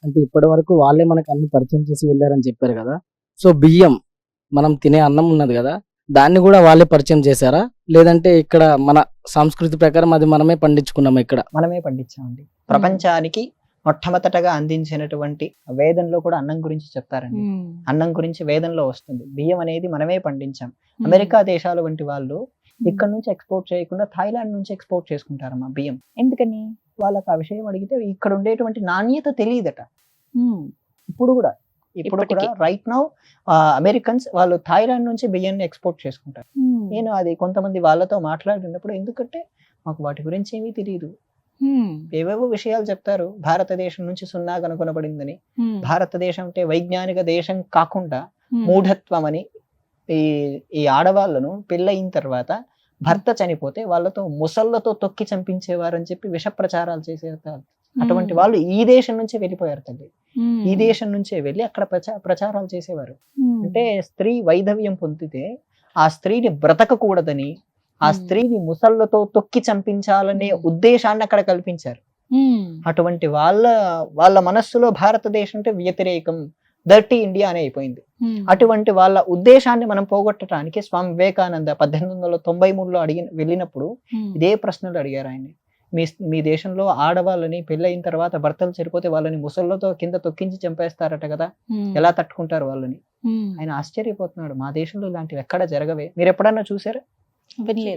అంటే ఇప్పటి వరకు వాళ్ళే మనకు అన్ని పరిచయం చేసి వెళ్ళారని చెప్పారు కదా. సో బియ్యం మనం తినే అన్నం ఉన్నది కదా, దాన్ని కూడా వాళ్ళే పరిచయం చేశారా, లేదంటే ఇక్కడ మన సంస్కృతి ప్రకారం అది మనమే పండించుకున్నామా ఇక్కడ? మనమే పండించామండి. ప్రపంచానికి మొట్టమొదటగా అందించినటువంటి వేదంలో కూడా అన్నం గురించి చెప్తారండి. అన్నం గురించి వేదంలో వస్తుంది. బియ్యం అనేది మనమే పండించాం. అమెరికా దేశాల వంటి వాళ్ళు ఇక్కడ నుంచి ఎక్స్పోర్ట్ చేయకుండా థాయిలాండ్ నుంచి ఎక్స్పోర్ట్ చేసుకుంటారమ్మా బియ్యం. ఎందుకని? వాళ్ళకి ఆ విషయం అడిగితే ఇక్కడ ఉండేటువంటి నాణ్యత తెలియదట. ఇప్పుడు కూడా ఇప్పటికీ. రైట్ నౌ అమెరికన్స్ వాళ్ళు థాయిలాండ్ నుంచి బియ్యాన్ని ఎక్స్పోర్ట్ చేసుకుంటారు. నేను అది కొంతమంది వాళ్ళతో మాట్లాడినప్పుడు, ఎందుకంటే మాకు వాటి గురించి ఏమీ తెలియదు, ఏవేవో విషయాలు చెప్తారు. భారతదేశం నుంచి సున్నా కనుగొనబడిందని, భారతదేశం అంటే వైజ్ఞానిక దేశం కాకుండా మూఢత్వం అని, ఈ ఆడవాళ్ళను పెళ్ళయిన తర్వాత భర్త చనిపోతే వాళ్ళతో ముసళ్ళతో తొక్కి చంపించేవారని చెప్పి విష ప్రచారాలు చేసేవారు. అటువంటి వాళ్ళు ఈ దేశం నుంచి వెళ్ళిపోయారు తల్లి. ఈ దేశం నుంచే వెళ్ళి అక్కడ ప్రచారాలు చేసేవారు. అంటే స్త్రీ వైధవ్యం పొందితే ఆ స్త్రీని బ్రతకకూడదని, ఆ స్త్రీని ముసళ్ళతో తొక్కి చంపించాలనే ఉద్దేశాన్ని అక్కడ కల్పించారు. అటువంటి వాళ్ళ మనస్సులో భారతదేశం అంటే వ్యతిరేకం, డర్టీ ఇండియా అని అయిపోయింది. అటువంటి వాళ్ళ ఉద్దేశాన్ని మనం పోగొట్టడానికి స్వామి వివేకానంద 1893లో వెళ్ళినప్పుడు ఇదే ప్రశ్నలు అడిగారు ఆయన్ని. మీ దేశంలో ఆడవాళ్ళని పెళ్ళయిన తర్వాత భర్తలు చనిపోతే వాళ్ళని ముసళ్ళతో కింద తొక్కించి చంపేస్తారట కదా, ఎలా తట్టుకుంటారు వాళ్ళని? ఆయన ఆశ్చర్యపోతున్నాడు. మా దేశంలో ఇలాంటివి ఎక్కడ జరగవే, మీరు ఎప్పుడన్నా చూసారా? వినలేదు.